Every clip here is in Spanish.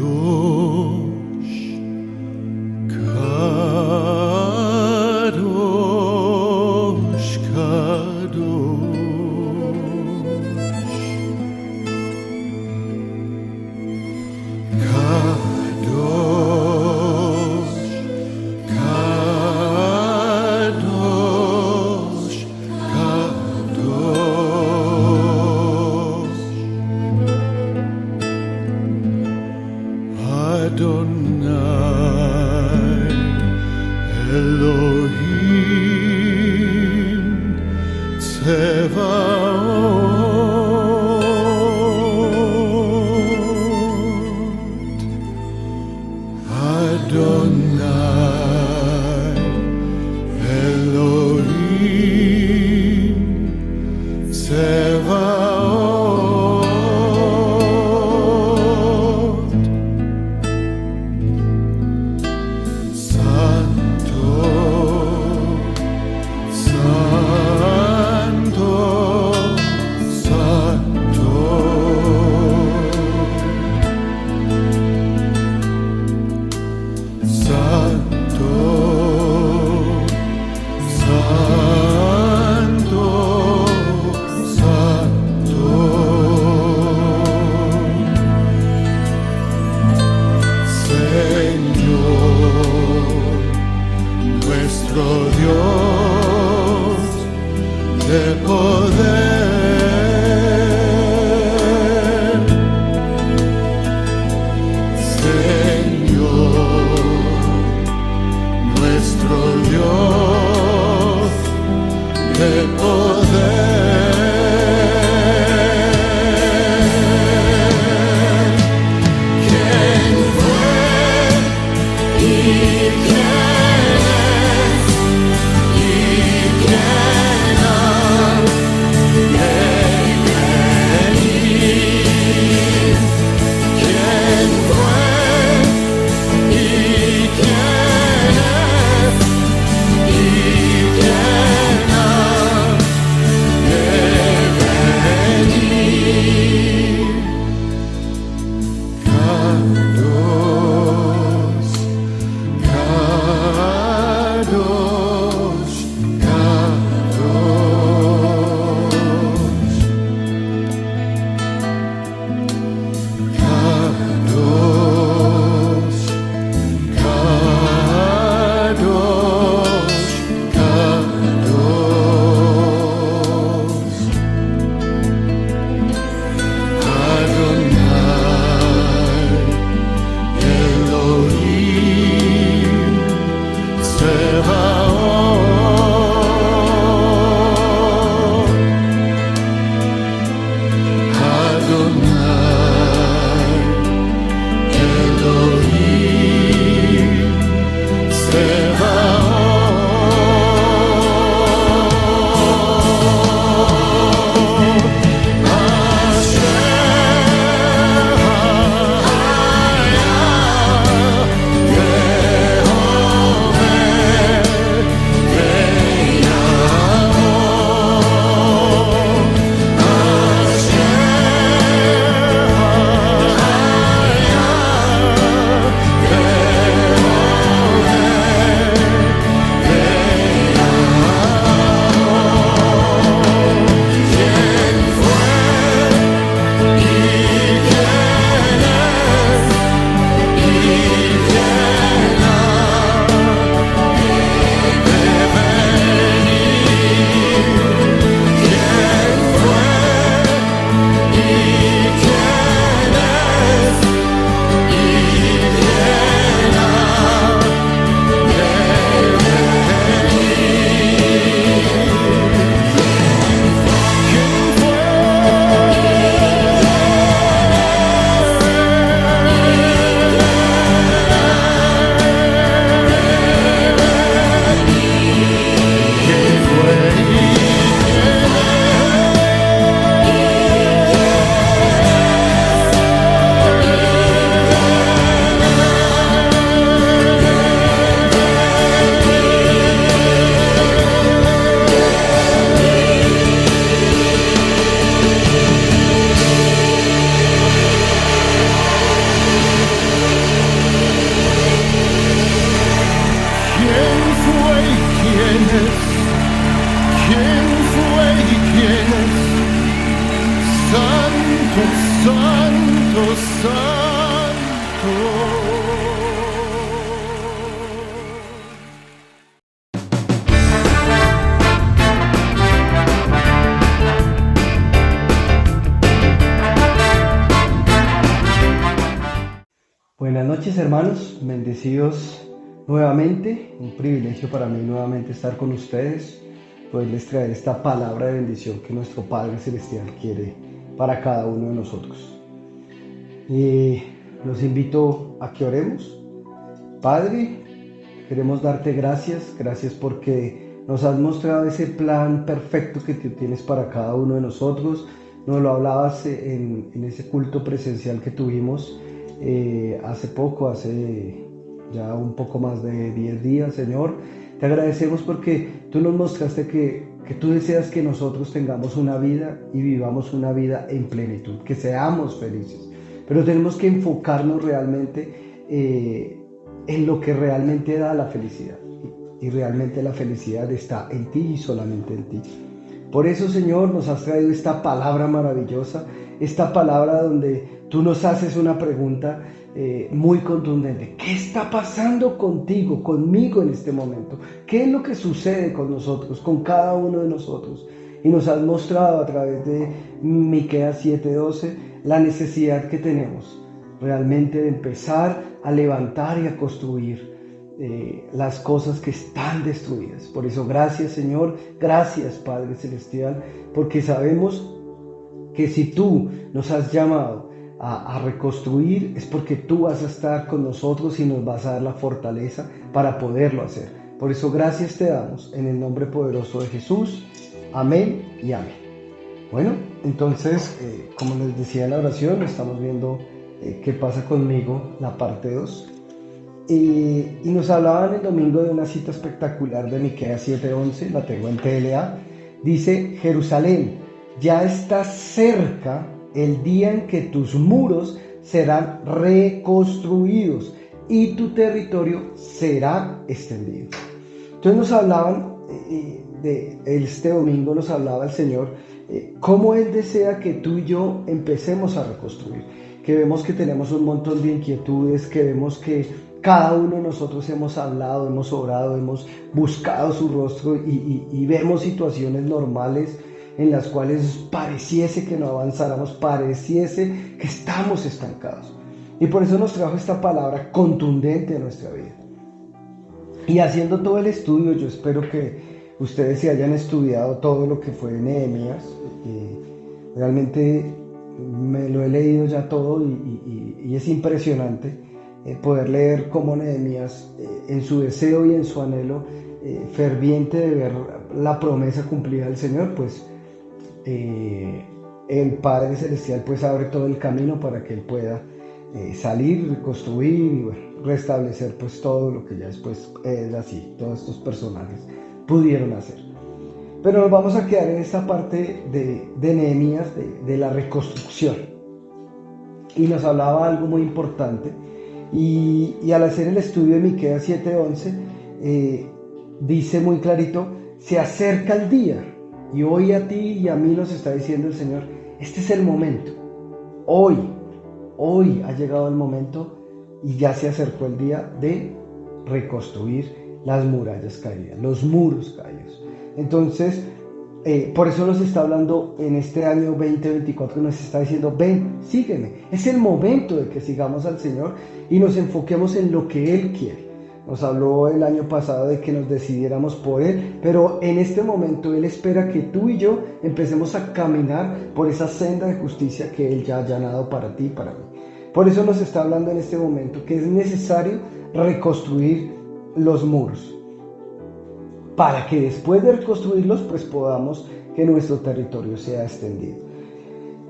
kadosh, kadosh. Adonai Elohim Tzevaot. Adonai Elohim Tzevaot. Santo, Buenas noches, hermanos, bendecidos nuevamente. Un privilegio para mí nuevamente estar con ustedes, poderles traer esta palabra de bendición que nuestro Padre Celestial quiere para cada uno de nosotros. Y los invito a que oremos. Padre, queremos darte gracias porque nos has mostrado ese plan perfecto que tú tienes para cada uno de nosotros. Nos lo hablabas en ese culto presencial que tuvimos hace poco, hace ya un poco más de 10 días, Señor. Te agradecemos porque tú nos mostraste que tú deseas que nosotros tengamos una vida y vivamos una vida en plenitud, que seamos felices. Pero tenemos que enfocarnos realmente en lo que realmente da la felicidad. Y realmente la felicidad está en ti y solamente en ti. Por eso, Señor, nos has traído esta palabra maravillosa, esta palabra donde tú nos haces una pregunta muy contundente. ¿Qué está pasando contigo, conmigo en este momento? ¿Qué es lo que sucede con nosotros, con cada uno de nosotros? Y nos has mostrado a través de Miqueas 7:12 la necesidad que tenemos realmente de empezar a levantar y a construir las cosas que están destruidas. Por eso gracias, Señor, gracias, Padre Celestial, porque sabemos que si tú nos has llamado a reconstruir es porque tú vas a estar con nosotros y nos vas a dar la fortaleza para poderlo hacer. Por eso gracias te damos en el nombre poderoso de Jesús. Amén y amén. Bueno, entonces, como les decía en la oración, estamos viendo qué pasa conmigo, la parte 2. Y nos hablaban el domingo de una cita espectacular de Miqueas 7:11, la tengo en TLA. Dice: Jerusalén, ya está cerca el día en que tus muros serán reconstruidos y tu territorio será extendido. Entonces nos hablaban, este domingo nos hablaba el Señor, cómo Él desea que tú y yo empecemos a reconstruir, que vemos que tenemos un montón de inquietudes, que vemos que cada uno de nosotros hemos hablado, hemos orado, hemos buscado su rostro y vemos situaciones normales en las cuales pareciese que no avanzáramos, pareciese que estamos estancados. Y por eso nos trajo esta palabra contundente a nuestra vida. Y haciendo todo el estudio, yo espero que ustedes se hayan estudiado todo lo que fue Nehemías. Realmente me lo he leído ya todo y es impresionante poder leer cómo Nehemías, en su deseo y en su anhelo ferviente de ver la promesa cumplida del Señor, pues el Padre Celestial pues abre todo el camino para que él pueda salir, reconstruir y bueno, restablecer pues todo lo que ya después así, todos estos personajes pudieron hacer. Pero nos vamos a quedar en esta parte de Nehemías, de la reconstrucción. Y nos hablaba algo muy importante. Y al hacer el estudio de Miqueas 7:11, dice muy clarito: se acerca el día. Y hoy a ti y a mí nos está diciendo el Señor: este es el momento. Hoy ha llegado el momento y ya se acercó el día de reconstruir las murallas caídas, los muros caídos. Entonces, por eso nos está hablando en este año 2024, nos está diciendo: ven, sígueme. Es el momento de que sigamos al Señor y nos enfoquemos en lo que Él quiere. Nos habló el año pasado de que nos decidiéramos por Él, pero en este momento Él espera que tú y yo empecemos a caminar por esa senda de justicia que Él ya ha allanado para ti y para mí. Por eso nos está hablando en este momento que es necesario reconstruir los muros, para que después de reconstruirlos pues podamos que nuestro territorio sea extendido.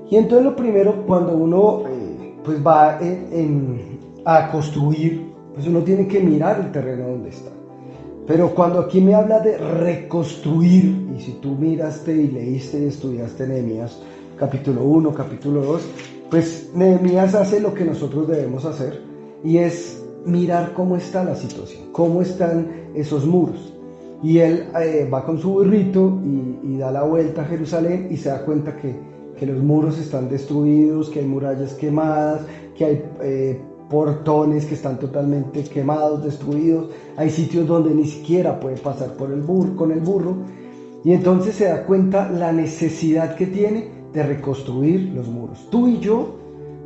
Y entonces lo primero, cuando uno pues va a construir, pues uno tiene que mirar el terreno donde está. Pero cuando aquí me habla de reconstruir, y si tú miraste y leíste y estudiaste Nehemías capítulo 1, capítulo 2, pues Nehemías hace lo que nosotros debemos hacer, y es mirar cómo está la situación, cómo están esos muros. Y él va con su burrito y da la vuelta a Jerusalén y se da cuenta que los muros están destruidos, que hay murallas quemadas, que hay portones que están totalmente quemados, destruidos. Hay sitios donde ni siquiera puede pasar con el burro. Y entonces se da cuenta la necesidad que tiene de reconstruir los muros. Tú y yo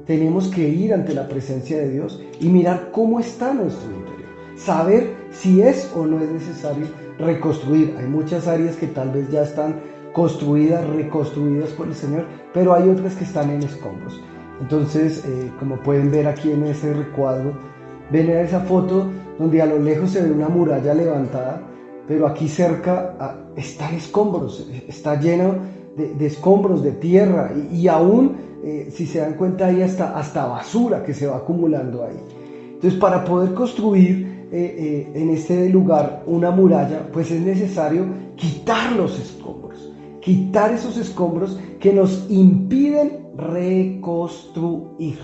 tenemos que ir ante la presencia de Dios y mirar cómo está nuestro interior, saber si es o no es necesario reconstruir. Hay muchas áreas que tal vez ya están construidas, reconstruidas por el Señor, pero hay otras que están en escombros. Entonces, como pueden ver aquí en ese recuadro, ven a esa foto donde a lo lejos se ve una muralla levantada, pero aquí cerca están escombros, está lleno de escombros, de tierra, y aún, si se dan cuenta, hay hasta basura que se va acumulando ahí. Entonces, para poder construir en este lugar una muralla, pues es necesario quitar los escombros, quitar esos escombros que nos impiden reconstruir.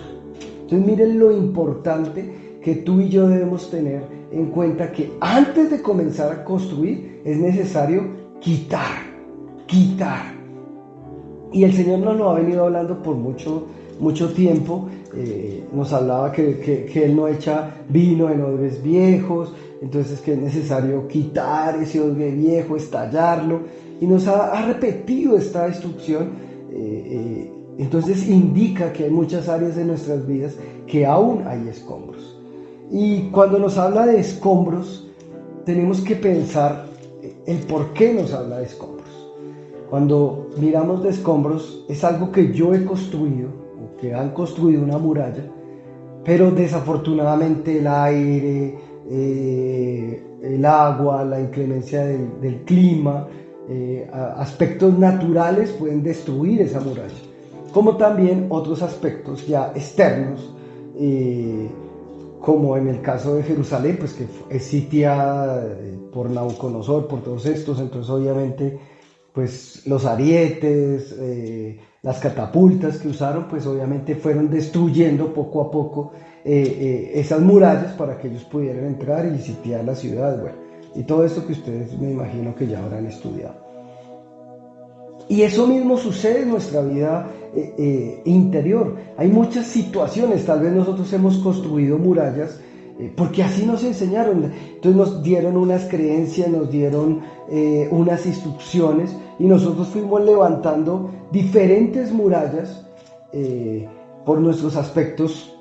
Entonces, miren lo importante que tú y yo debemos tener en cuenta, que antes de comenzar a construir es necesario quitar. Y el Señor nos lo ha venido hablando por mucho tiempo. Nos hablaba que Él no echa vino en odres viejos, entonces que es necesario quitar ese odre viejo, estallarlo, y nos ha repetido esta instrucción. Entonces indica que hay muchas áreas de nuestras vidas que aún hay escombros. Y cuando nos habla de escombros, tenemos que pensar el por qué nos habla de escombros. Cuando miramos de escombros, es algo que yo he construido, o que han construido una muralla, pero desafortunadamente el aire, el agua, la inclemencia del clima, aspectos naturales pueden destruir esa muralla, como también otros aspectos ya externos, como en el caso de Jerusalén, pues que es sitiada por Nabucodonosor, por todos estos. Entonces obviamente pues los arietes, las catapultas que usaron, pues obviamente fueron destruyendo poco a poco esas murallas para que ellos pudieran entrar y sitiar la ciudad, bueno, y todo esto que ustedes me imagino que ya habrán estudiado. Y eso mismo sucede en nuestra vida interior. Hay muchas situaciones, tal vez nosotros hemos construido murallas porque así nos enseñaron. Entonces nos dieron unas creencias, nos dieron unas instrucciones, y nosotros fuimos levantando diferentes murallas por nuestros aspectos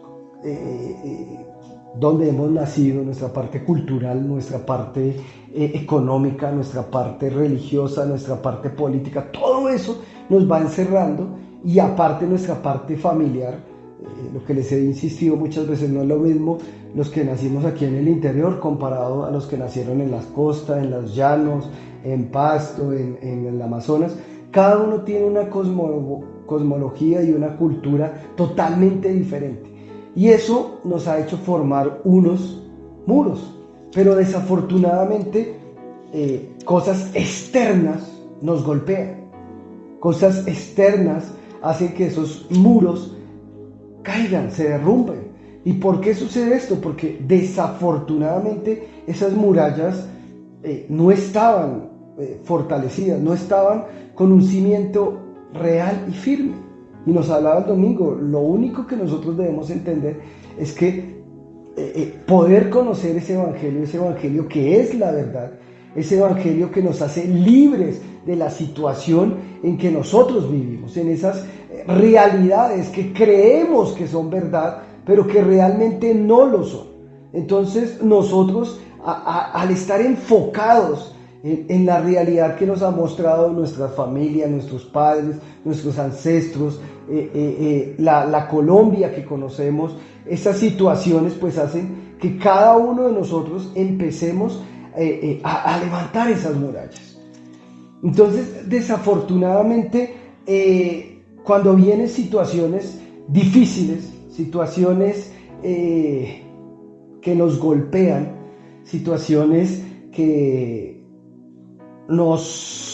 donde hemos nacido, nuestra parte cultural, nuestra parte económica, nuestra parte religiosa, nuestra parte política. Todo eso nos va encerrando, y aparte nuestra parte familiar, lo que les he insistido muchas veces, no es lo mismo los que nacimos aquí en el interior comparado a los que nacieron en las costas, en los llanos, en Pasto, en el Amazonas. Cada uno tiene una cosmología y una cultura totalmente diferente, y eso nos ha hecho formar unos muros, pero desafortunadamente cosas externas nos golpean, cosas externas hacen que esos muros caigan, se derrumben. ¿Y por qué sucede esto? Porque desafortunadamente esas murallas no estaban fortalecidas, no estaban con un cimiento real y firme. Y nos hablaba el domingo, lo único que nosotros debemos entender es que poder conocer ese evangelio que es la verdad, ese evangelio que nos hace libres de la situación en que nosotros vivimos, en esas realidades que creemos que son verdad, pero que realmente no lo son. Entonces nosotros, al estar enfocados en la realidad que nos ha mostrado nuestra familia, nuestros padres, nuestros ancestros, la Colombia que conocemos, esas situaciones pues hacen que cada uno de nosotros empecemos a levantar esas murallas. Entonces, desafortunadamente, cuando vienen situaciones difíciles, situaciones que nos golpean, situaciones que nos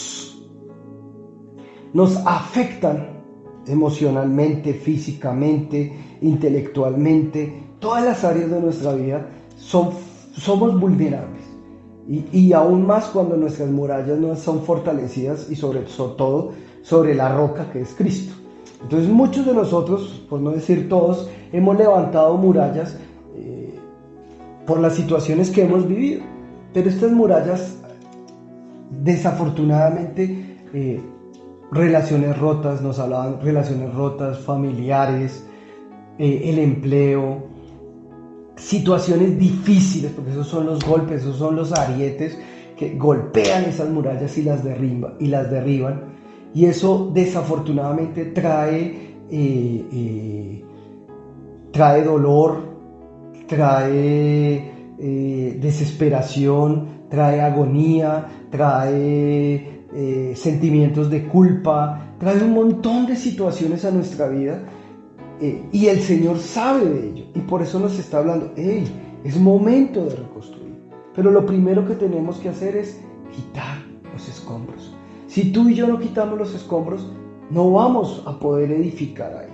afectan emocionalmente, físicamente, intelectualmente, todas las áreas de nuestra vida, somos vulnerables. Y aún más cuando nuestras murallas no son fortalecidas, y sobre todo sobre la roca que es Cristo. Entonces muchos de nosotros, por no decir todos, hemos levantado murallas por las situaciones que hemos vivido, pero estas murallas desafortunadamente, relaciones rotas, nos hablaban relaciones rotas, familiares, el empleo, situaciones difíciles, porque esos son los golpes, esos son los arietes que golpean esas murallas y las derriban. Y eso desafortunadamente trae dolor, trae desesperación, trae agonía, trae sentimientos de culpa, trae un montón de situaciones a nuestra vida. Y el Señor sabe de ello, y por eso nos está hablando, hey, es momento de reconstruir. Pero lo primero que tenemos que hacer es quitar los escombros. Si tú y yo no quitamos los escombros, no vamos a poder edificar ahí.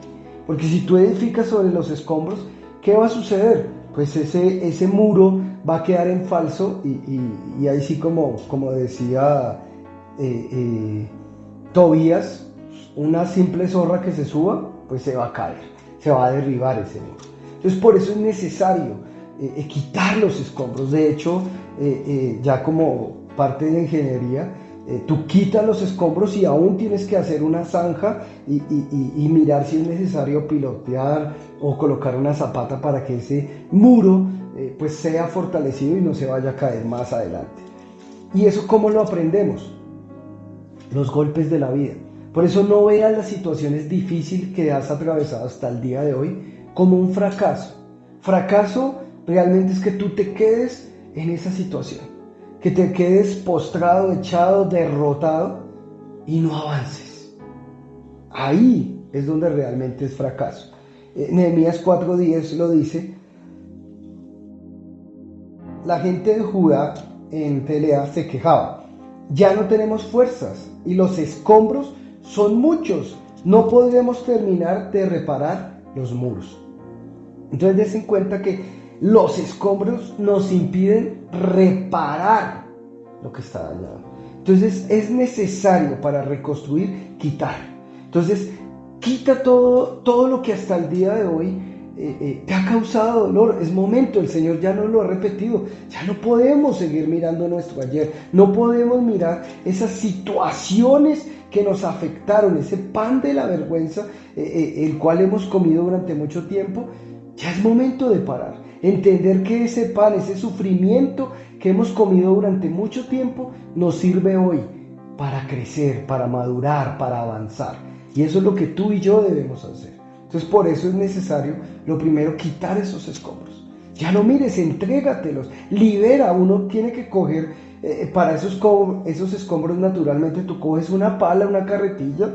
Porque si tú edificas sobre los escombros, ¿qué va a suceder? Pues ese muro va a quedar en falso, y ahí sí, como decía Tobías, una simple zorra que se suba, pues se va a caer, se va a derribar ese muro. Entonces por eso es necesario quitar los escombros. De hecho, ya como parte de ingeniería, tú quitas los escombros y aún tienes que hacer una zanja y mirar si es necesario pilotear o colocar una zapata para que ese muro pues sea fortalecido y no se vaya a caer más adelante. ¿Y eso cómo lo aprendemos? Los golpes de la vida. Por eso no veas las situaciones difíciles que has atravesado hasta el día de hoy como un fracaso. Fracaso realmente es que tú te quedes en esa situación, que te quedes postrado, echado, derrotado y no avances. Ahí es donde realmente es fracaso. Nehemías 4:10 lo dice. La gente de Judá en Telea se quejaba: ya no tenemos fuerzas y los escombros son muchos, no podremos terminar de reparar los muros. Entonces des en cuenta que los escombros nos impiden reparar lo que está dañado. Entonces es necesario, para reconstruir, quitar. Entonces quita todo lo que hasta el día de hoy te ha causado dolor. Es momento, el Señor ya nos lo ha repetido, ya no podemos seguir mirando nuestro ayer, no podemos mirar esas situaciones que nos afectaron, ese pan de la vergüenza, el cual hemos comido durante mucho tiempo. Ya es momento de parar, entender que ese pan, ese sufrimiento que hemos comido durante mucho tiempo, nos sirve hoy para crecer, para madurar, para avanzar. Y eso es lo que tú y yo debemos hacer. Entonces por eso es necesario, lo primero, quitar esos escombros. Ya no mires, entrégatelos, libera. Uno tiene que coger, para esos escombros naturalmente tú coges una pala, una carretilla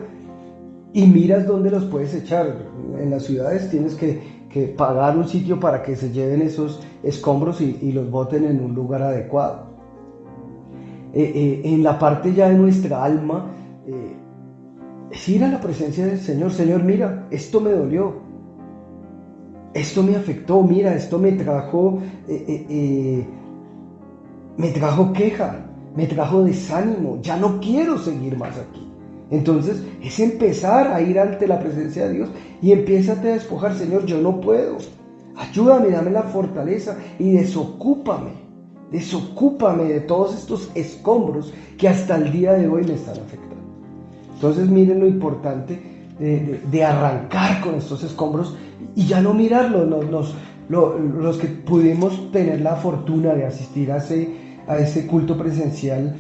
y miras dónde los puedes echar. En las ciudades tienes que pagar un sitio para que se lleven esos escombros y los boten en un lugar adecuado. En la parte ya de nuestra alma, es ir a la presencia del Señor. Señor, mira, esto me dolió, esto me afectó, mira, esto me trajo queja, me trajo desánimo, ya no quiero seguir más aquí. Entonces es empezar a ir ante la presencia de Dios y empiézate a despojar. Señor, yo no puedo, ayúdame, dame la fortaleza y desocúpame de todos estos escombros que hasta el día de hoy me están afectando. Entonces miren lo importante de arrancar con estos escombros y ya no mirarlos. Los que pudimos tener la fortuna de asistir a ese culto presencial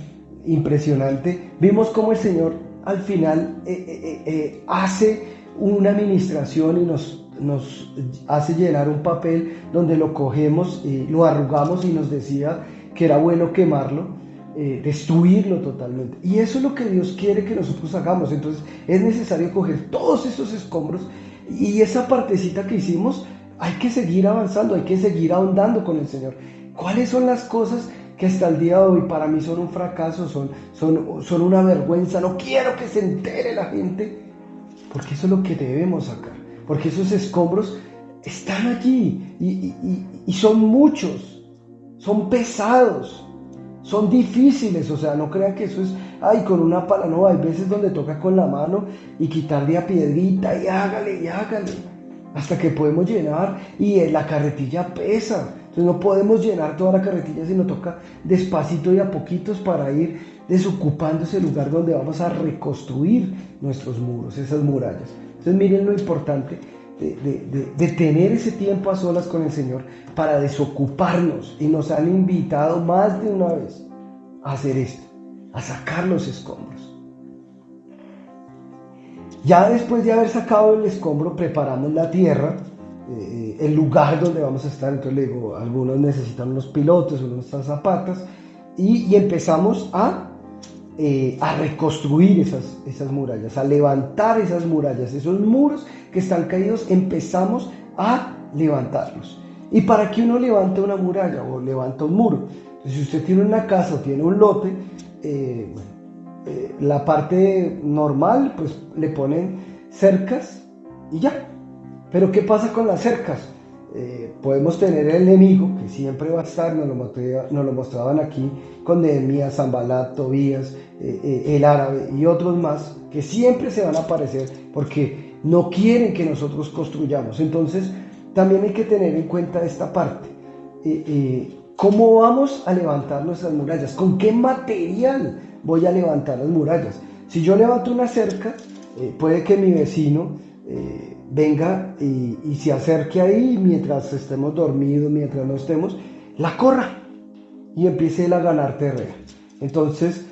impresionante, vimos cómo el Señor al final hace una administración y nos hace llenar un papel donde lo cogemos, lo arrugamos y nos decía que era bueno quemarlo, destruirlo totalmente. Y eso es lo que Dios quiere que nosotros hagamos. Entonces es necesario coger todos esos escombros y esa partecita que hicimos, hay que seguir avanzando, hay que seguir ahondando con el Señor. ¿Cuáles son las cosas que hasta el día de hoy para mí son un fracaso, son una vergüenza? No quiero que se entere la gente, porque eso es lo que debemos sacar, porque esos escombros están allí y son muchos, son pesados, son difíciles. O sea, no crean que eso es, con una pala. No, hay veces donde toca con la mano y quitarle a piedrita y hágale, hasta que podemos llenar. Y la carretilla pesa, entonces no podemos llenar toda la carretilla, sino toca despacito y a poquitos para ir desocupando ese lugar donde vamos a reconstruir nuestros muros, esas murallas. Entonces miren lo importante, de tener ese tiempo a solas con el Señor para desocuparnos. Y nos han invitado más de una vez a hacer esto, a sacar los escombros. Ya después de haber sacado el escombro, preparamos la tierra, el lugar donde vamos a estar. Entonces le digo, algunos necesitan unos pilotes, unos zapatas, y empezamos a reconstruir esas murallas, a levantar esas murallas, esos muros que están caídos, empezamos a levantarlos. Y para que uno levante una muralla o levanta un muro, entonces, si usted tiene una casa o tiene un lote, la parte normal, pues le ponen cercas y ya. Pero ¿qué pasa con las cercas? Podemos tener el enemigo, que siempre va a estar, nos lo mostraban aquí con Nehemías, Sanbalat, Tobías, el árabe y otros más, que siempre se van a aparecer porque no quieren que nosotros construyamos. Entonces también hay que tener en cuenta esta parte. ¿Cómo vamos a levantar nuestras murallas? ¿Con qué material voy a levantar las murallas? Si yo levanto una cerca, puede que mi vecino venga y se acerque ahí mientras estemos dormidos, mientras no estemos, la corra y empiece él a ganar terreno. Entonces,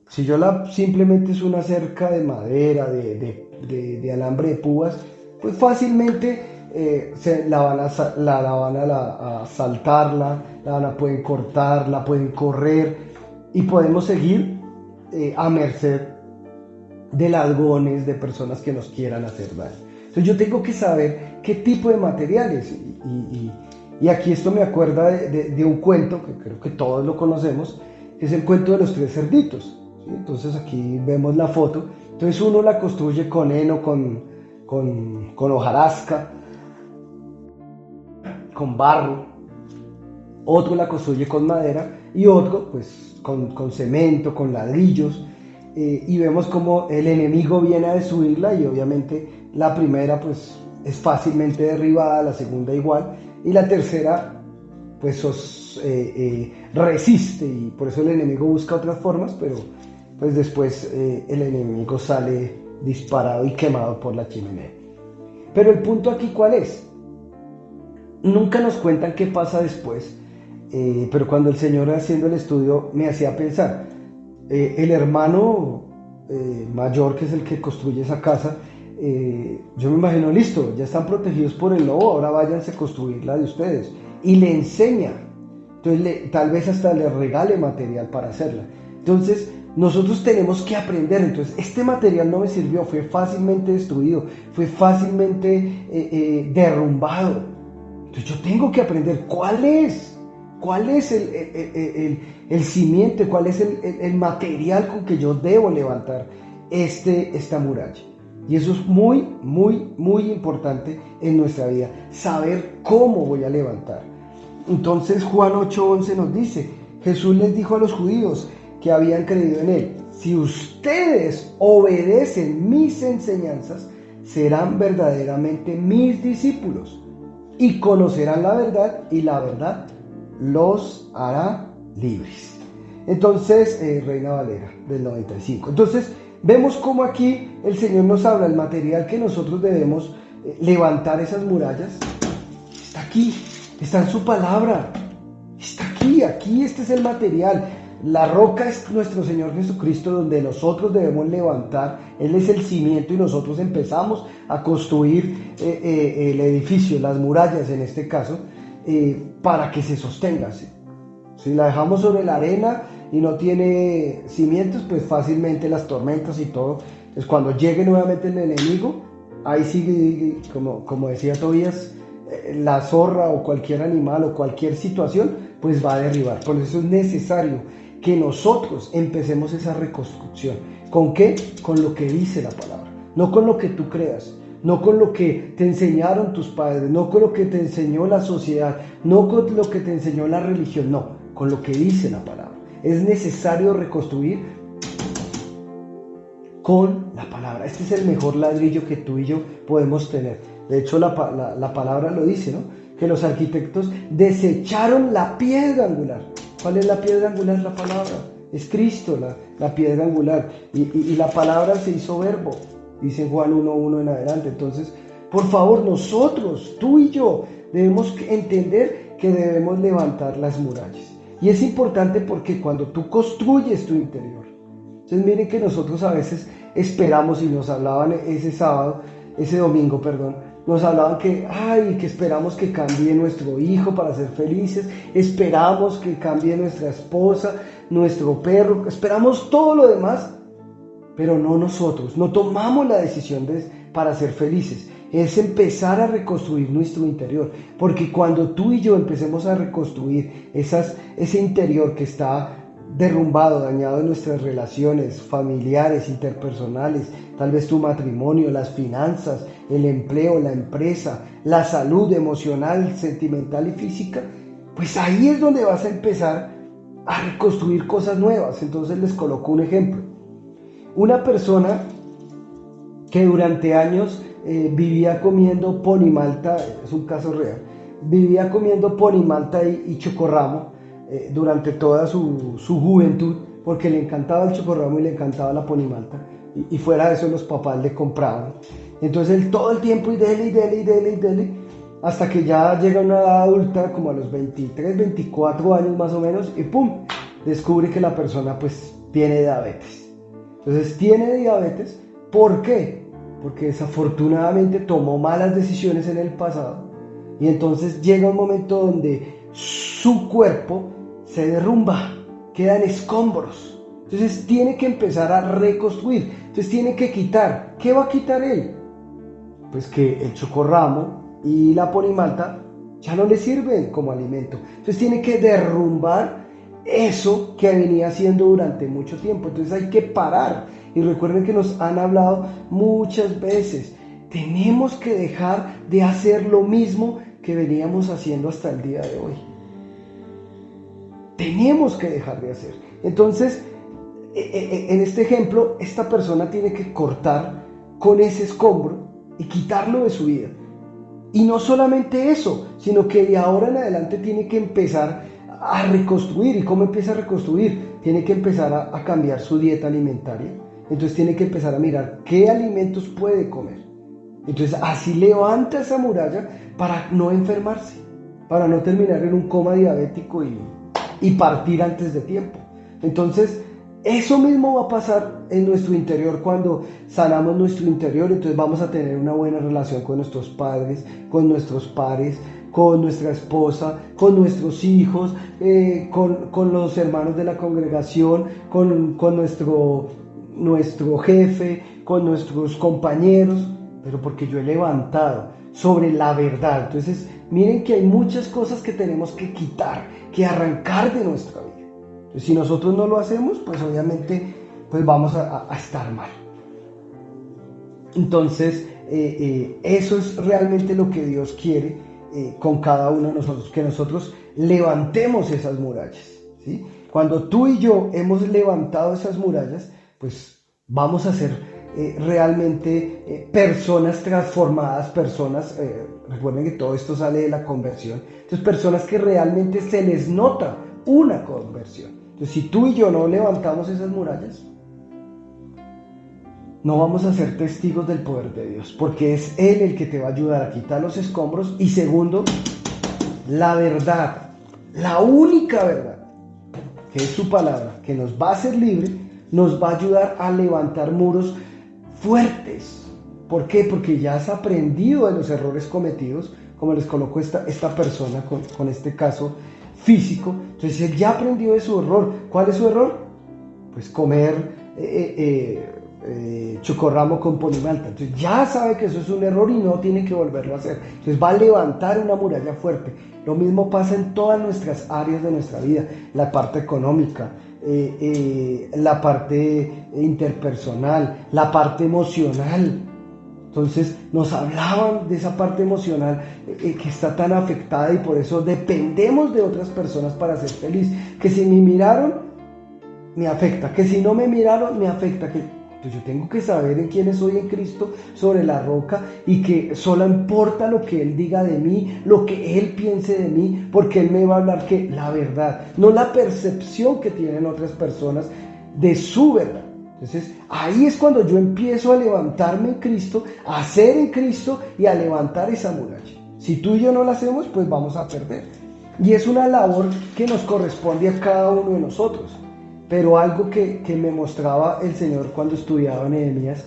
si yo simplemente es una cerca de madera, de alambre de púas, pues fácilmente la van a saltarla, pueden cortar, la pueden correr y podemos seguir a merced de ladrones, de personas que nos quieran hacer daño. Entonces yo tengo que saber qué tipo de materiales, y aquí esto me acuerda de un cuento que creo que todos lo conocemos, que es el cuento de los tres cerditos, ¿sí? Entonces aquí vemos la foto. Entonces uno la construye con heno, con hojarasca, con barro, otro la construye con madera y otro pues con cemento, con ladrillos. Y vemos como el enemigo viene a destruirla, y obviamente la primera pues es fácilmente derribada, la segunda igual, y la tercera pues resiste, y por eso el enemigo busca otras formas, pero pues después el enemigo sale disparado y quemado por la chimenea. Pero el punto aquí, ¿cuál es? Nunca nos cuentan qué pasa después, pero cuando el Señor, haciendo el estudio, me hacía pensar, el hermano mayor, que es el que construye esa casa, yo me imagino, listo, ya están protegidos por el lobo, ahora váyanse a construir la de ustedes, y le enseña. Entonces tal vez hasta le regale material para hacerla. Entonces nosotros tenemos que aprender. Entonces este material no me sirvió, fue fácilmente destruido, fue fácilmente derrumbado. Entonces yo tengo que aprender cuál es el cimiento, cuál es el material con que yo debo levantar esta muralla. Y eso es muy, muy, muy importante en nuestra vida, saber cómo voy a levantar. Entonces Juan 8:11 nos dice, Jesús les dijo a los judíos que habían creído en él: si ustedes obedecen mis enseñanzas, serán verdaderamente mis discípulos y conocerán la verdad, y la verdad los hará libres. Entonces, Reina Valera del 95. Entonces, vemos cómo aquí el Señor nos habla, el material que nosotros debemos levantar esas murallas. Está aquí, está en su palabra. Está aquí este es el material. La roca es nuestro Señor Jesucristo, donde nosotros debemos levantar. Él es el cimiento y nosotros empezamos a construir el edificio, las murallas en este caso, para que se sostenga. Si la dejamos sobre la arena y no tiene cimientos, pues fácilmente las tormentas y todo. Entonces cuando llegue nuevamente el enemigo, ahí sigue, como decía Tobías, la zorra o cualquier animal o cualquier situación, pues va a derribar. Por eso es necesario que nosotros empecemos esa reconstrucción. ¿Con qué? Con lo que dice la palabra, no con lo que tú creas, no con lo que te enseñaron tus padres, no con lo que te enseñó la sociedad, no con lo que te enseñó la religión, no, con lo que dice la palabra. Es necesario reconstruir con la palabra. Este es el mejor ladrillo que tú y yo podemos tener. De hecho, la palabra lo dice, ¿no? Que los arquitectos desecharon la piedra angular. ¿Cuál es la piedra angular? La palabra. Es Cristo la piedra angular. Y la palabra se hizo verbo, dice Juan 1:1 en adelante. Entonces, Por favor, nosotros, tú y yo, debemos entender que debemos levantar las murallas. Y es importante porque cuando tú construyes tu interior, entonces miren que nosotros a veces esperamos, y nos hablaban ese domingo, nos hablaban que esperamos que cambie nuestro hijo para ser felices, esperamos que cambie nuestra esposa, nuestro perro, esperamos todo lo demás, pero no nosotros, no tomamos la decisión para ser felices. Es empezar a reconstruir nuestro interior, porque cuando tú y yo empecemos a reconstruir ese interior que está derrumbado, dañado en nuestras relaciones familiares, interpersonales, tal vez tu matrimonio, las finanzas, el empleo, la empresa, la salud emocional, sentimental y física, pues ahí es donde vas a empezar a reconstruir cosas nuevas. Entonces les coloco un ejemplo. Una persona que durante años vivía comiendo ponimalta, es un caso real, vivía comiendo ponimalta y chocorramo durante toda su juventud, porque le encantaba el chocorramo y le encantaba la ponimalta, y fuera de eso los papás le compraban. Entonces él todo el tiempo y dele, hasta que ya llega a una edad adulta, como a los 23, 24 años más o menos, y ¡pum!, descubre que la persona pues tiene diabetes. Entonces tiene diabetes, ¿por qué? Porque desafortunadamente tomó malas decisiones en el pasado, y entonces llega un momento donde su cuerpo se derrumba, quedan escombros. Entonces tiene que empezar a reconstruir, entonces tiene que quitar. ¿Qué va a quitar él? Pues que el chocorramo y la ponimalta ya no le sirven como alimento. Entonces tiene que derrumbar eso que venía haciendo durante mucho tiempo. Entonces hay que parar. Y recuerden que nos han hablado muchas veces, tenemos que dejar de hacer lo mismo que veníamos haciendo hasta el día de hoy. Tenemos que dejar de hacer. Entonces, en este ejemplo, esta persona tiene que cortar con ese escombro y quitarlo de su vida. Y no solamente eso, sino que de ahora en adelante tiene que empezar a reconstruir. ¿Y cómo empieza a reconstruir? Tiene que empezar a cambiar su dieta alimentaria. Entonces tiene que empezar a mirar qué alimentos puede comer. Entonces así levanta esa muralla para no enfermarse, para no terminar en un coma diabético y partir antes de tiempo. Entonces eso mismo va a pasar en nuestro interior cuando sanamos nuestro interior. Entonces vamos a tener una buena relación con nuestros padres, con nuestros pares, con nuestra esposa, con nuestros hijos, con los hermanos de la congregación, con nuestro jefe, con nuestros compañeros, pero porque yo he levantado sobre la verdad. Entonces miren que hay muchas cosas que tenemos que quitar, que arrancar de nuestra vida. Entonces, si nosotros no lo hacemos, pues obviamente pues vamos a estar mal. Entonces eso es realmente lo que Dios quiere con cada uno de nosotros, que nosotros levantemos esas murallas, ¿sí? Cuando tú y yo hemos levantado esas murallas, pues vamos a ser realmente personas transformadas, recuerden que todo esto sale de la conversión, entonces personas que realmente se les nota una conversión. Entonces si tú y yo no levantamos esas murallas, no vamos a ser testigos del poder de Dios, porque es Él el que te va a ayudar a quitar los escombros. Y segundo, la verdad, la única verdad, que es su palabra, que nos va a hacer libre, nos va a ayudar a levantar muros fuertes. ¿Por qué? Porque ya has aprendido de los errores cometidos, como les colocó esta persona con este caso físico. Entonces él ya aprendió de su error. ¿Cuál es su error? Pues comer chocorramo con ponimalta. Entonces ya sabe que eso es un error y no tiene que volverlo a hacer. Entonces va a levantar una muralla fuerte. Lo mismo pasa en todas nuestras áreas de nuestra vida, la parte económica, la parte interpersonal, la parte emocional. Entonces nos hablaban de esa parte emocional que está tan afectada, y por eso dependemos de otras personas para ser feliz. Que si me miraron, me afecta. Que si no me miraron, me afecta. Pues yo tengo que saber en quién soy en Cristo, sobre la roca, y que solo importa lo que Él diga de mí, lo que Él piense de mí, porque Él me va a hablar que la verdad, no la percepción que tienen otras personas de su verdad. Entonces, ahí es cuando yo empiezo a levantarme en Cristo, a ser en Cristo y a levantar esa muralla. Si tú y yo no la hacemos, pues vamos a perder. Y es una labor que nos corresponde a cada uno de nosotros. Pero algo que me mostraba el Señor cuando estudiaba Nehemías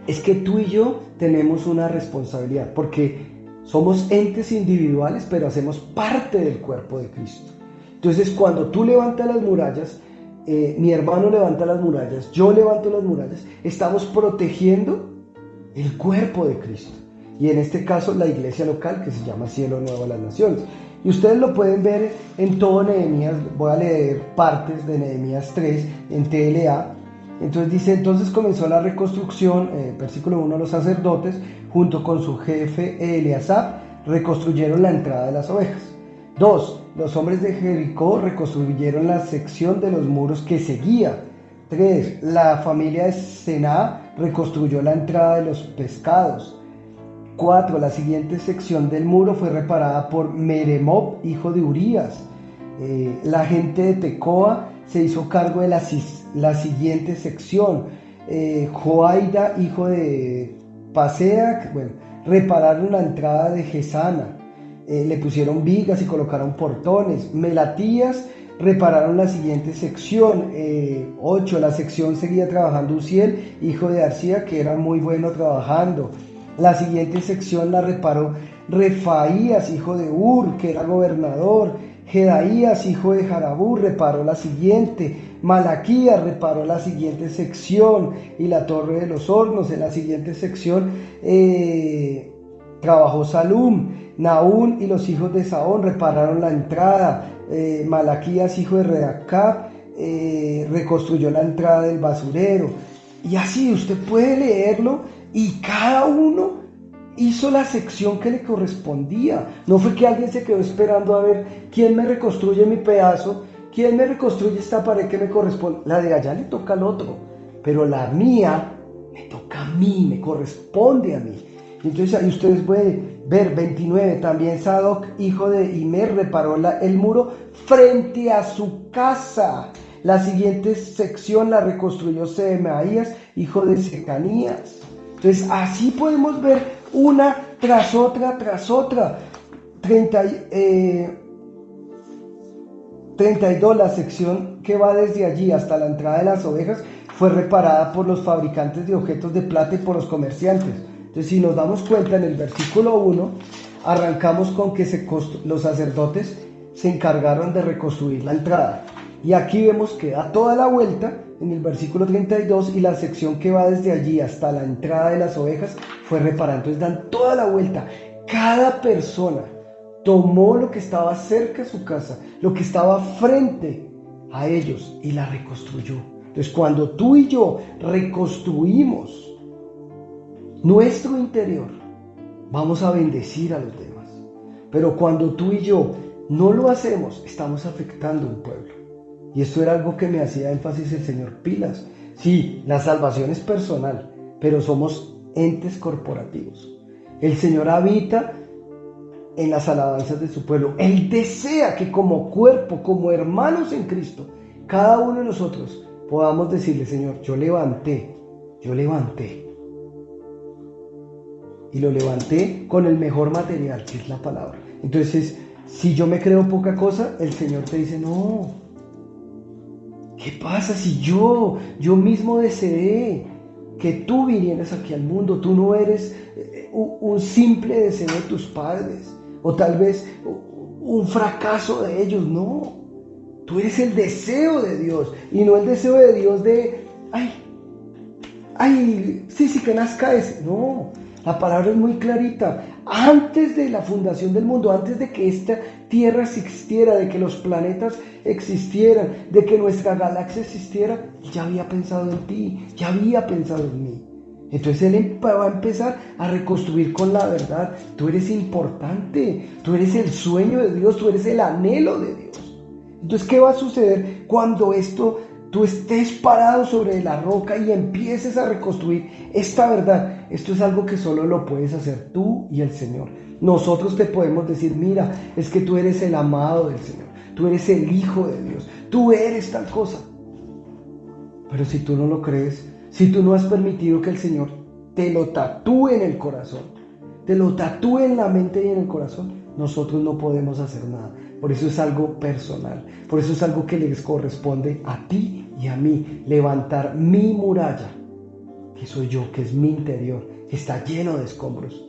es que tú y yo tenemos una responsabilidad, porque somos entes individuales, pero hacemos parte del cuerpo de Cristo. Entonces, cuando tú levantas las murallas, mi hermano levanta las murallas, yo levanto las murallas, estamos protegiendo el cuerpo de Cristo. Y en este caso, la iglesia local, que se llama Cielo Nuevo a las Naciones. Y ustedes lo pueden ver en todo Nehemías. Voy a leer partes de Nehemías 3 en TLA. Entonces dice, entonces comenzó la reconstrucción, versículo 1, los sacerdotes, junto con su jefe Eleazar, reconstruyeron la entrada de las ovejas. 2, los hombres de Jericó reconstruyeron la sección de los muros que seguía. 3, la familia de Sená reconstruyó la entrada de los pescados. 4, la siguiente sección del muro fue reparada por Meremob, hijo de Urías. La gente de Tecoa se hizo cargo de la siguiente sección. Joaida, hijo de Paseac, repararon la entrada de Gesana. Le pusieron vigas y colocaron portones. Melatías repararon la siguiente sección. 8, la sección seguía trabajando Uziel, hijo de Arcía, que era muy bueno trabajando. La siguiente sección la reparó Refaías, hijo de Ur, que era gobernador. Jedaías, hijo de Jarabú, reparó la siguiente. Malaquías reparó la siguiente sección y la torre de los hornos. En la siguiente sección trabajó Salum. Naún y los hijos de Saón repararon la entrada. Malaquías, hijo de Redacab, reconstruyó la entrada del basurero. Y así usted puede leerlo, y cada uno hizo la sección que le correspondía. No fue que alguien se quedó esperando a ver quién me reconstruye mi pedazo, quién me reconstruye esta pared que me corresponde. La de allá le toca al otro, pero la mía me toca a mí, me corresponde a mí. Entonces ahí ustedes pueden ver 29, también Sadoc, hijo de Imer, reparó el muro frente a su casa. La siguiente sección la reconstruyó Semaías, hijo de Secanías. Entonces así podemos ver una tras otra, tras otra. 32, la sección que va desde allí hasta la entrada de las ovejas fue reparada por los fabricantes de objetos de plata y por los comerciantes. Entonces, si nos damos cuenta, en el versículo 1 arrancamos con que los sacerdotes se encargaron de reconstruir la entrada. Y aquí vemos que da toda la vuelta en el versículo 32 y la sección que va desde allí hasta la entrada de las ovejas fue reparada. Entonces dan toda la vuelta. Cada persona tomó lo que estaba cerca de su casa, lo que estaba frente a ellos y la reconstruyó. Entonces cuando tú y yo reconstruimos nuestro interior, vamos a bendecir a los demás. Pero cuando tú y yo no lo hacemos, estamos afectando a un pueblo. Y esto era algo que me hacía énfasis el Señor pilas. Sí, la salvación es personal, pero somos entes corporativos. El Señor habita en las alabanzas de su pueblo. Él desea que como cuerpo, como hermanos en Cristo, cada uno de nosotros podamos decirle, Señor, yo levanté. Y lo levanté con el mejor material, que es la palabra. Entonces, si yo me creo poca cosa, el Señor te dice, no. ¿Qué pasa si yo mismo deseé que tú vinieras aquí al mundo? Tú no eres un simple deseo de tus padres, o tal vez un fracaso de ellos, no. Tú eres el deseo de Dios, y no el deseo de Dios de, sí, que nazca ese. No, la palabra es muy clarita. Antes de la fundación del mundo, antes de que esta tierra existiera, de que los planetas existieran, de que nuestra galaxia existiera, ya había pensado en ti, ya había pensado en mí. Entonces Él va a empezar a reconstruir con la verdad. Tú eres importante, tú eres el sueño de Dios, tú eres el anhelo de Dios. Entonces, ¿qué va a suceder cuando tú estés parado sobre la roca y empieces a reconstruir esta verdad? Esto es algo que solo lo puedes hacer tú y el Señor. Nosotros te podemos decir, mira, es que tú eres el amado del Señor, tú eres el Hijo de Dios, tú eres tal cosa. Pero si tú no lo crees, si tú no has permitido que el Señor te lo tatúe en el corazón, te lo tatúe en la mente y en el corazón, nosotros no podemos hacer nada. Por eso es algo personal, por eso es algo que les corresponde a ti y a mí, levantar mi muralla, que soy yo, que es mi interior, que está lleno de escombros.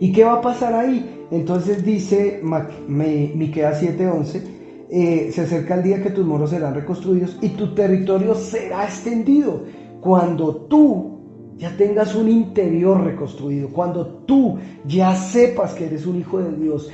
¿Y qué va a pasar ahí? Entonces dice Miqueas 7:11, se acerca el día que tus muros serán reconstruidos y tu territorio será extendido. Cuando tú ya tengas un interior reconstruido, cuando tú ya sepas que eres un hijo de Dios,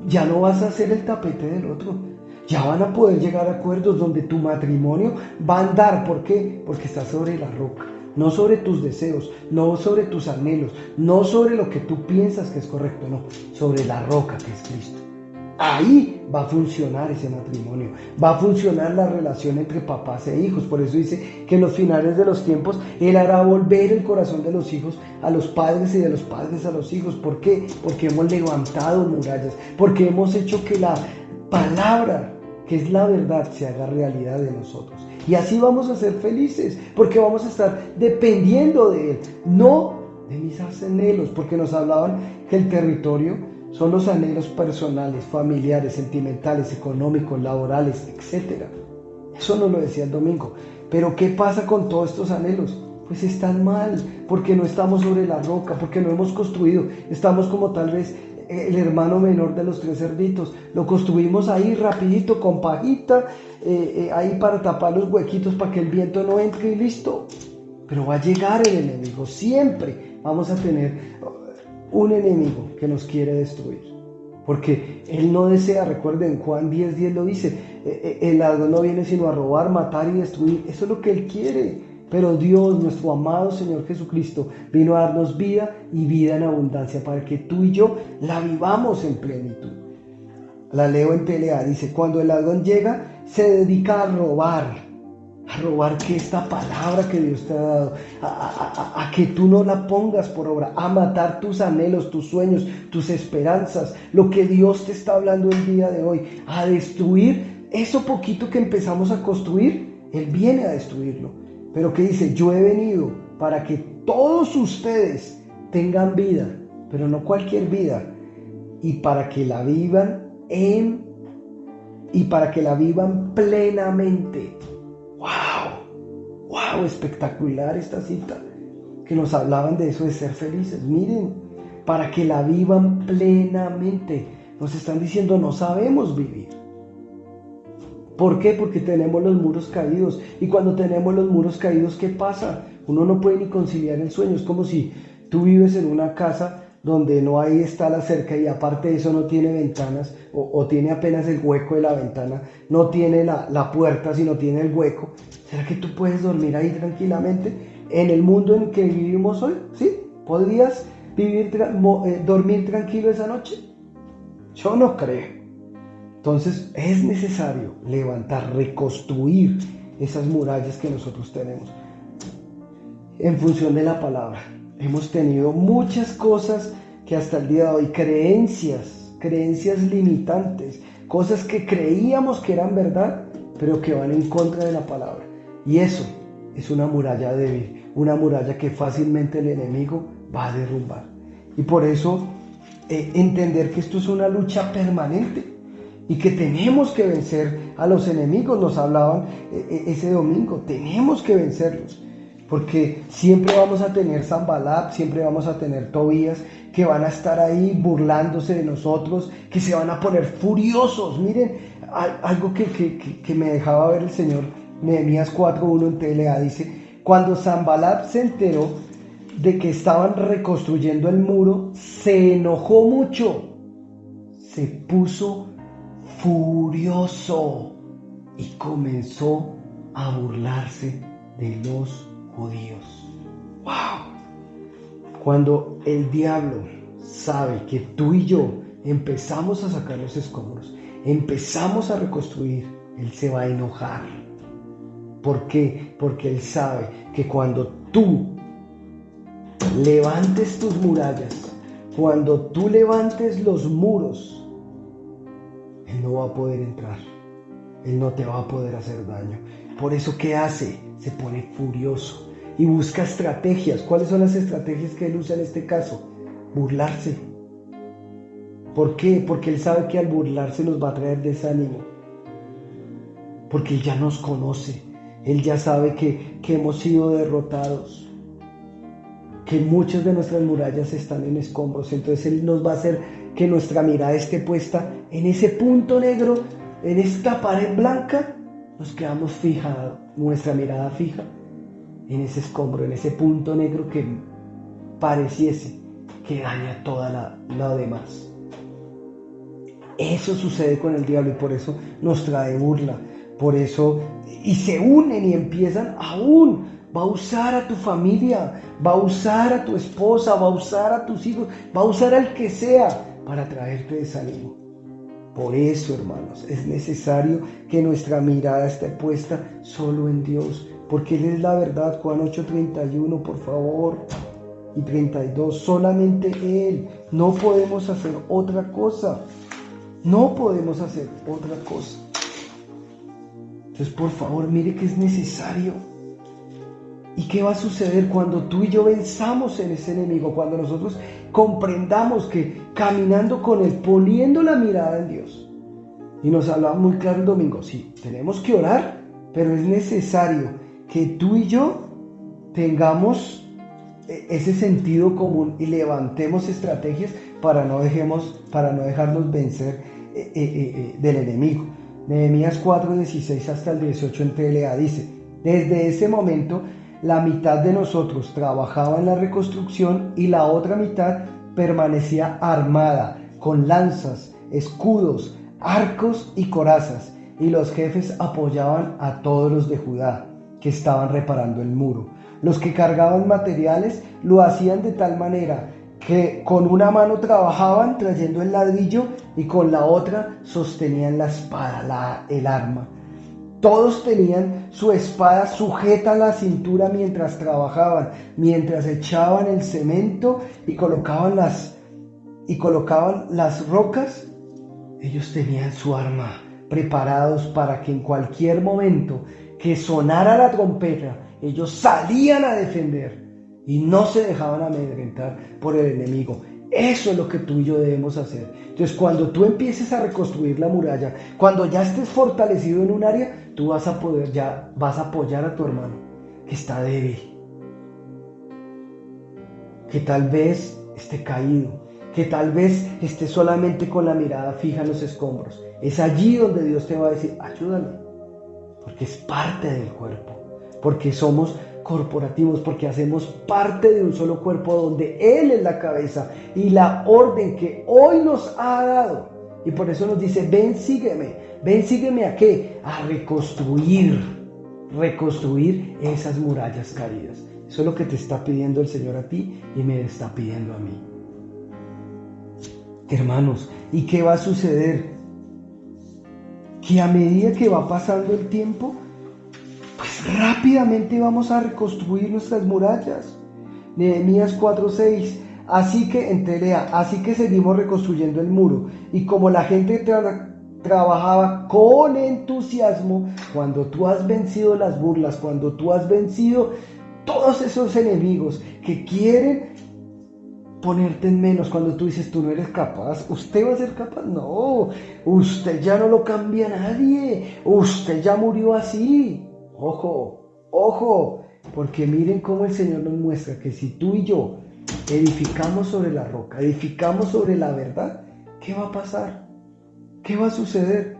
ya no vas a ser el tapete del otro. Ya van a poder llegar a acuerdos donde tu matrimonio va a andar. ¿Por qué? Porque está sobre la roca. No sobre tus deseos, no sobre tus anhelos, no sobre lo que tú piensas que es correcto, no, sobre la roca que es Cristo. Ahí va a funcionar ese matrimonio, va a funcionar la relación entre papás e hijos. Por eso dice que en los finales de los tiempos Él hará volver el corazón de los hijos a los padres y de los padres a los hijos. ¿Por qué? Porque hemos levantado murallas, porque hemos hecho que la palabra, que es la verdad, se haga realidad de nosotros. Y así vamos a ser felices, porque vamos a estar dependiendo de Él, no de mis anhelos, porque nos hablaban que el territorio son los anhelos personales, familiares, sentimentales, económicos, laborales, etc. Eso nos lo decía el domingo. Pero ¿qué pasa con todos estos anhelos? Pues están mal, porque no estamos sobre la roca, porque no hemos construido. Estamos como tal vez el hermano menor de los 3 cerditos. Lo construimos ahí rapidito, con pajita, ahí para tapar los huequitos para que el viento no entre y listo. Pero va a llegar el enemigo, siempre vamos a tener un enemigo que nos quiere destruir, porque Él no desea, recuerden, Juan 10:10 lo dice, el ladrón no viene sino a robar, matar y destruir. Eso es lo que Él quiere, pero Dios, nuestro amado Señor Jesucristo, vino a darnos vida y vida en abundancia para que tú y yo la vivamos en plenitud. La leo en TLA, dice, cuando el ladrón llega, se dedica a robar que esta palabra que Dios te ha dado, a que tú no la pongas por obra, a matar tus anhelos, tus sueños, tus esperanzas, lo que Dios te está hablando el día de hoy, a destruir eso poquito que empezamos a construir. Él viene a destruirlo, pero que dice, yo he venido para que todos ustedes tengan vida, pero no cualquier vida, y para que la vivan plenamente. ¡Wow! Espectacular esta cita, que nos hablaban de eso, de ser felices. Miren, para que la vivan plenamente. Nos están diciendo, no sabemos vivir. ¿Por qué? Porque tenemos los muros caídos. Y cuando tenemos los muros caídos, ¿qué pasa? Uno no puede ni conciliar el sueño. Es como si tú vives en una casa donde no hay está la cerca y aparte de eso no tiene ventanas o tiene apenas el hueco de la ventana, no tiene la puerta, sino tiene el hueco. ¿Será que tú puedes dormir ahí tranquilamente en el mundo en que vivimos hoy? ¿Sí? ¿Podrías dormir tranquilo esa noche? Yo no creo. Entonces es necesario levantar, reconstruir esas murallas que nosotros tenemos en función de la palabra. Hemos tenido muchas cosas que hasta el día de hoy, creencias limitantes, cosas que creíamos que eran verdad, pero que van en contra de la palabra. Y eso es una muralla débil, una muralla que fácilmente el enemigo va a derrumbar. Y por eso entender que esto es una lucha permanente y que tenemos que vencer a los enemigos. Nos hablaban ese domingo, tenemos que vencerlos. Porque siempre vamos a tener Sanbalat, siempre vamos a tener Tobías, que van a estar ahí burlándose de nosotros, que se van a poner furiosos. Miren, algo que me dejaba ver el Señor, Nehemías 4:1 en TLA, dice, cuando Sanbalat se enteró de que estaban reconstruyendo el muro, se enojó mucho, se puso furioso y comenzó a burlarse de los judíos. ¡Wow! Cuando el diablo sabe que tú y yo empezamos a sacar los escombros, empezamos a reconstruir, él se va a enojar. ¿Por qué? Porque él sabe que cuando tú levantes tus murallas, cuando tú levantes los muros, él no va a poder entrar. Él no te va a poder hacer daño. Por eso, ¿qué hace? Se pone furioso y busca estrategias. ¿Cuáles son las estrategias que él usa en este caso? Burlarse. ¿Por qué? Porque él sabe que al burlarse nos va a traer desánimo. Porque él ya nos conoce. Él ya sabe que hemos sido derrotados. Que muchas de nuestras murallas están en escombros. Entonces él nos va a hacer que nuestra mirada esté puesta en ese punto negro, en esta pared blanca. Nos quedamos fijados, nuestra mirada fija en ese escombro, en ese punto negro que pareciese que daña toda la demás. Eso sucede con el diablo y por eso nos trae burla. Por eso, y se unen y empiezan aún. Va a usar a tu familia, va a usar a tu esposa, va a usar a tus hijos, va a usar al que sea para traerte desánimo. Por eso, hermanos, es necesario que nuestra mirada esté puesta solo en Dios, porque Él es la verdad. Juan 8:31, por favor, y 32, solamente Él. No podemos hacer otra cosa. No podemos hacer otra cosa. Entonces, por favor, mire que es necesario. ¿Y qué va a suceder cuando tú y yo venzamos en ese enemigo? Cuando nosotros comprendamos que caminando con Él, poniendo la mirada en Dios. Y nos hablaba muy claro el domingo, sí, tenemos que orar, pero es necesario que tú y yo tengamos ese sentido común y levantemos estrategias para no dejarnos vencer del enemigo. Nehemías 4:16 hasta el 18 en TLA dice: desde ese momento la mitad de nosotros trabajaba en la reconstrucción y la otra mitad permanecía armada con lanzas, escudos, arcos y corazas, y los jefes apoyaban a todos los de Judá que estaban reparando el muro. Los que cargaban materiales lo hacían de tal manera que con una mano trabajaban trayendo el ladrillo y con la otra sostenían la espada, el arma. Todos tenían su espada sujeta a la cintura mientras trabajaban, mientras echaban el cemento y colocaban las rocas. Ellos tenían su arma preparados para que en cualquier momento que sonara la trompeta, ellos salían a defender y no se dejaban amedrentar por el enemigo. Eso es lo que tú y yo debemos hacer. Entonces, cuando tú empieces a reconstruir la muralla, cuando ya estés fortalecido en un área, tú vas a apoyar a tu hermano que está débil, que tal vez esté caído, que tal vez esté solamente con la mirada fija en los escombros. Es allí donde Dios te va a decir: ayúdalo, porque es parte del cuerpo, porque somos corporativos, porque hacemos parte de un solo cuerpo donde Él es la cabeza y la orden que hoy nos ha dado. Y por eso nos dice: ven, sígueme ¿a qué? A reconstruir esas murallas caídas. Eso es lo que te está pidiendo el Señor a ti y me está pidiendo a mí. Hermanos, ¿y qué va a suceder? Que a medida que va pasando el tiempo, pues rápidamente vamos a reconstruir nuestras murallas. Nehemías 4:6. Así que seguimos reconstruyendo el muro. Y como la gente trabajaba con entusiasmo, cuando tú has vencido las burlas, cuando tú has vencido todos esos enemigos que quieren ponerte en menos, cuando tú dices: tú no eres capaz, ¿usted va a ser capaz? No, usted ya no lo cambia a nadie, usted ya murió así. Ojo, porque miren cómo el Señor nos muestra que si tú y yo edificamos sobre la roca, edificamos sobre la verdad, ¿qué va a pasar? ¿Qué va a suceder?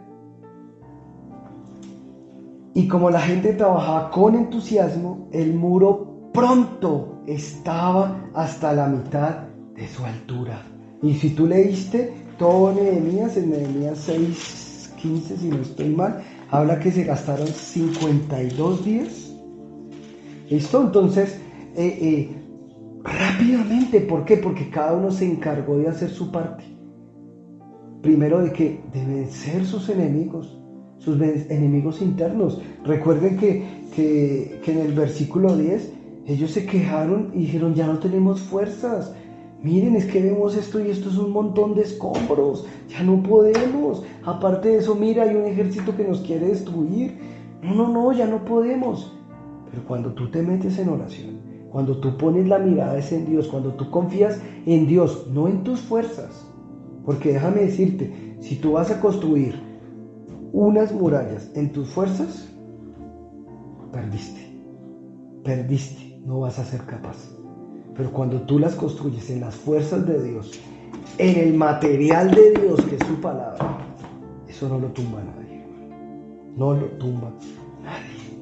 Y como la gente trabajaba con entusiasmo, el muro pronto estaba hasta la mitad de su altura. Y si tú leíste todo Nehemías, en Nehemías 6:15, si no estoy mal, habla que se gastaron 52 días. ¿Listo? Entonces, rápidamente, ¿por qué? Porque cada uno se encargó de hacer su parte. Primero de vencer sus enemigos internos. Recuerden que en el versículo 10, ellos se quejaron y dijeron: ya no tenemos fuerzas. Miren, es que vemos esto y esto es un montón de escombros, ya no podemos. Aparte de eso, mira, hay un ejército que nos quiere destruir. No, ya no podemos. Pero cuando tú te metes en oración, cuando tú pones la mirada en Dios, cuando tú confías en Dios, no en tus fuerzas, porque déjame decirte, si tú vas a construir unas murallas en tus fuerzas, perdiste, no vas a ser capaz. Pero cuando tú las construyes en las fuerzas de Dios, en el material de Dios, que es su palabra, eso no lo tumba nadie, hermano. No lo tumba nadie.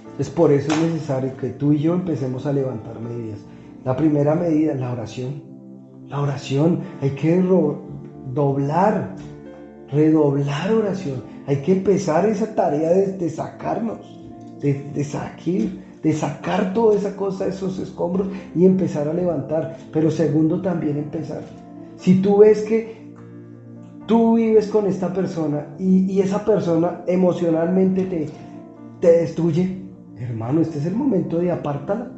Entonces, por eso es necesario que tú y yo empecemos a levantar medidas. La primera medida es la oración. La oración, hay que redoblar oración. Hay que empezar esa tarea de sacarnos, de sacar toda esa cosa, esos escombros y empezar a levantar. Pero segundo, también empezar. Si tú ves que tú vives con esta persona y esa persona emocionalmente te destruye, hermano, este es el momento de apártala.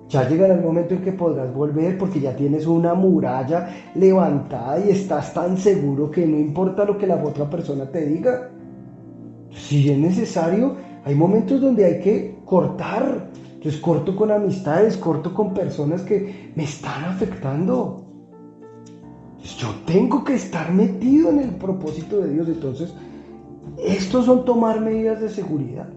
Ya llegará el momento en que podrás volver porque ya tienes una muralla levantada y estás tan seguro que no importa lo que la otra persona te diga. Si es necesario, hay momentos donde hay que cortar. Entonces corto con amistades, corto con personas que me están afectando. Entonces, yo tengo que estar metido en el propósito de Dios. Entonces, estos son tomar medidas de seguridad.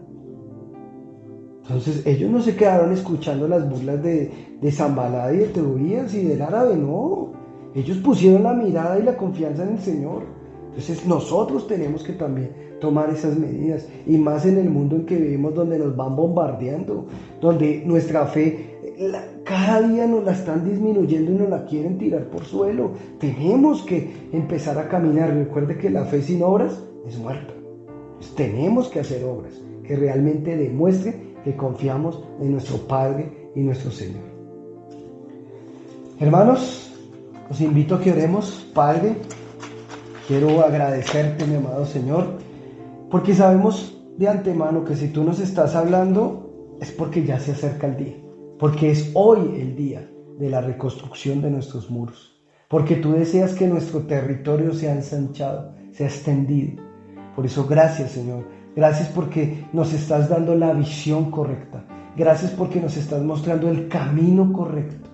Entonces, ellos no se quedaron escuchando las burlas de Sanballat y de Tobías y del árabe, no. Ellos pusieron la mirada y la confianza en el Señor. Entonces, nosotros tenemos que también tomar esas medidas, y más en el mundo en que vivimos, donde nos van bombardeando, donde nuestra fe cada día nos la están disminuyendo y nos la quieren tirar por suelo. Tenemos que empezar a caminar. Recuerde que la fe sin obras es muerta. Entonces, tenemos que hacer obras que realmente demuestren que confiamos en nuestro Padre y nuestro Señor. Hermanos, os invito a que oremos. Padre, quiero agradecerte, mi amado Señor, porque sabemos de antemano que si tú nos estás hablando es porque ya se acerca el día, porque es hoy el día de la reconstrucción de nuestros muros, porque tú deseas que nuestro territorio sea ensanchado, sea extendido. Por eso, gracias, Señor. Gracias porque nos estás dando la visión correcta. Gracias porque nos estás mostrando el camino correcto.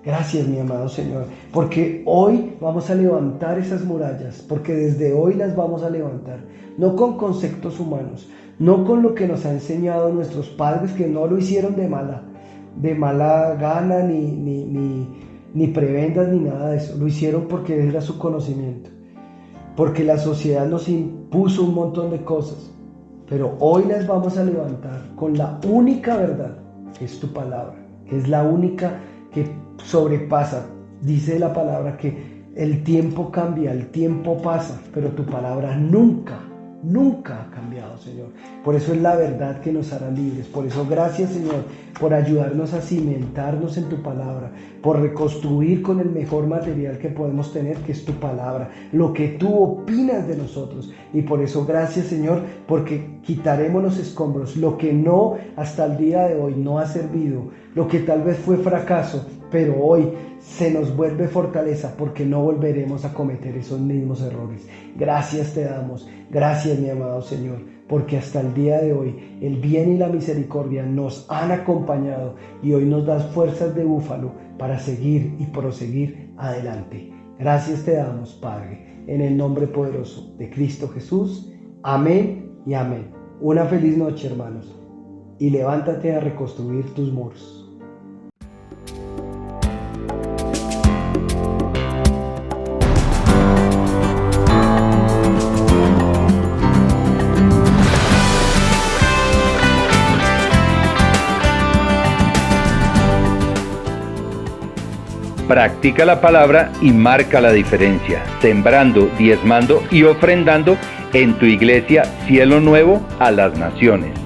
Gracias, mi amado Señor, porque hoy vamos a levantar esas murallas, porque desde hoy las vamos a levantar, no con conceptos humanos, no con lo que nos han enseñado nuestros padres, que no lo hicieron de mala gana, ni prebendas, ni nada de eso. Lo hicieron porque era su conocimiento, porque la sociedad nos impuso un montón de cosas. Pero hoy las vamos a levantar con la única verdad, que es tu palabra, que es la única que sobrepasa. Dice la palabra que el tiempo cambia, el tiempo pasa, pero tu palabra nunca ha cambiado, Señor. Por eso es la verdad que nos hará libres. Por eso, gracias, Señor, por ayudarnos a cimentarnos en tu palabra, por reconstruir con el mejor material que podemos tener, que es tu palabra, lo que tú opinas de nosotros. Y por eso, gracias, Señor, porque quitaremos los escombros, lo que no hasta el día de hoy no ha servido, lo que tal vez fue fracaso, pero hoy se nos vuelve fortaleza, porque no volveremos a cometer esos mismos errores. Gracias te damos, gracias, mi amado Señor, porque hasta el día de hoy el bien y la misericordia nos han acompañado y hoy nos das fuerzas de búfalo para seguir y proseguir adelante. Gracias te damos, Padre, en el nombre poderoso de Cristo Jesús. Amén y amén. Una feliz noche, hermanos, y levántate a reconstruir tus muros. Practica la palabra y marca la diferencia, sembrando, diezmando y ofrendando en tu iglesia Cielo Nuevo a las Naciones.